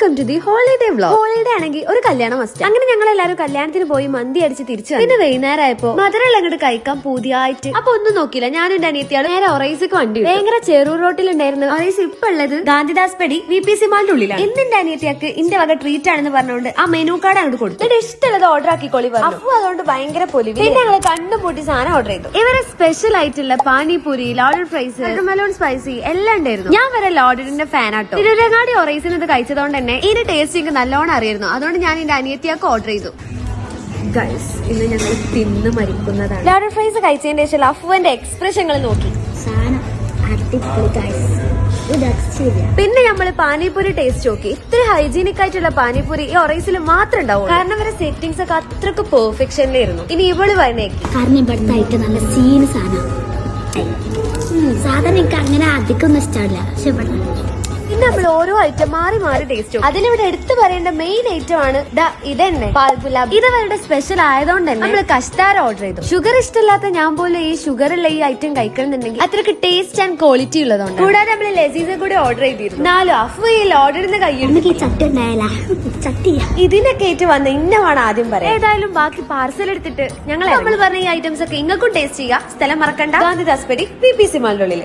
Welcome to the holiday vlog. Holiday ആണെങ്കിൽ ഒരു കല്യാണം മസ്റ്റ്. അങ്ങനെ ഞങ്ങൾ എല്ലാവരും കല്യാണത്തിന് പോയി മന്തി അടിച്ച് തിരിച്ചു. പിന്നെ വൈകുന്നേരമായപ്പോ മധുരയിൽ അങ്ങോട്ട് കഴിക്കാൻ പുതിയായിട്ട്. അപ്പൊ ഒന്നും നോക്കില്ല, ഞാനും എന്റെ അനിയത്തിയാളും നേരെ ഒറൈസിക്ക് വണ്ടി. ഭയങ്കര ചെറൂർ റോട്ടിലുണ്ടായിരുന്നു ഒറൈസ്. ഇപ്പൊ ഉള്ളത് ഗാന്ധിദാസ് പടി VPC മാളിന്റെ ഉള്ളിലാണ്. എന്റെ അനിയത്തിയാക്ക് ഇന്റെ വക ട്രീറ്റ് ആണെന്ന് പറഞ്ഞുകൊണ്ട് ആ മെനു കാർഡ് അങ്ങോട്ട് കൊടുത്തു. എന്റെ ഇഷ്ടമുള്ളത് ഓർഡർ ആക്കിക്കോളി പറഞ്ഞു. അപ്പൊ അതുകൊണ്ട് ഭയങ്കര പൊലിവ്. പിന്നെ ഞങ്ങൾ കണ്ടും പൂട്ടി സാധനം ഓർഡർ ചെയ്തു. ഇവരെ സ്പെഷ്യൽ ആയിട്ടുള്ള pani puri, loaded fries, watermelon spicy എല്ലാം ഉണ്ടായിരുന്നു. ഞാൻ വരെ ലോഡഡിന്റെ ഫാനാട്ടോ. തിരുവരങ്ങാടി ഒറൈസിന് ഇത് കഴിച്ചതുകൊണ്ട് തന്നെ ഇതിന്റെ ടേസ്റ്റ് എനിക്ക് നല്ലോണം അറിയായിരുന്നു. അതുകൊണ്ട് ഞാൻ എന്റെ അനിയത്തിയാക്ക് ഓർഡർ ചെയ്തു. ഗൈസ്, ഇന്ന് ഞങ്ങൾ തിന്ന് മരിക്കുന്നതാണ്. ലോഡഡ് ഫ്രൈസ് കഴിച്ചതിന്റെ ശേഷം അഫുവിന്റെ എക്സ്പ്രഷങ്ങൾ നോക്കി. പിന്നെ നമ്മള് പാനിപൂരി ടേസ്റ്റ് നോക്കി. ഇത്ര ഹൈജീനിക് ആയിട്ടുള്ള പാനിപൂരി ഈ ഒറൈസിൽ മാത്രം ഉണ്ടാവും. കാരണം ഇവരെ സെറ്റിംഗ്സ് ഒക്കെ അത്രക്ക് പെർഫെക്ഷനിലായിരുന്നു. ഇനി ഇവള് പറഞ്ഞേക്ക് കാരണം ഇവിടുത്തെ നല്ല സീന് സാധനം. സാധാരണ എനിക്ക് അങ്ങനെ അധികം ഇഷ്ടമല്ല, പക്ഷെ പിന്നെ നമ്മൾ ഓരോ ഐറ്റം മാറി മാറി ടേസ്റ്റ്. അതിലിവിടെ എടുത്തു പറയേണ്ട മെയിൻ ഐറ്റം ആണ് ഇതന്നെ പാൽഗുലാബ്. ഇത് അവരുടെ സ്പെഷ്യൽ ആയതുകൊണ്ട് തന്നെ നമ്മൾ കസ്റ്റാർഡ് ഓർഡർ ചെയ്തു. ഷുഗർ ഇഷ്ടമില്ലാത്ത ഞാൻ പോലും ഈ ഷുഗർ ഉള്ള ഈ ഐറ്റം കഴിക്കണമെന്നുണ്ടെങ്കിൽ അത്രക്ക് ടേസ്റ്റ് ആൻഡ് ക്വാളിറ്റി ഉള്ളതുകൊണ്ട്. കൂടാതെ നമ്മൾ ലസീസ് കൂടി ഓർഡർ ചെയ്തിരുന്നു. എന്നാലും അഫു ഈ ഓർഡറിന് കൈയ്യെടുത്ത് ഇതിനൊക്കെ ഏറ്റവും വന്ന ഇന്നമാണ് ആദ്യം പറയാം. ഏതായാലും ബാക്കി പാർസൽ എടുത്തിട്ട് നമ്മൾ പറഞ്ഞ ഈ ഐറ്റംസ് ഒക്കെ ഇങ്ങൾക്കും ടേസ്റ്റ് ചെയ്യാം. സ്ഥലം മറക്കണ്ട, ഗാന്ധിദാസ് പടി VPC മാളിനുള്ളിൽ.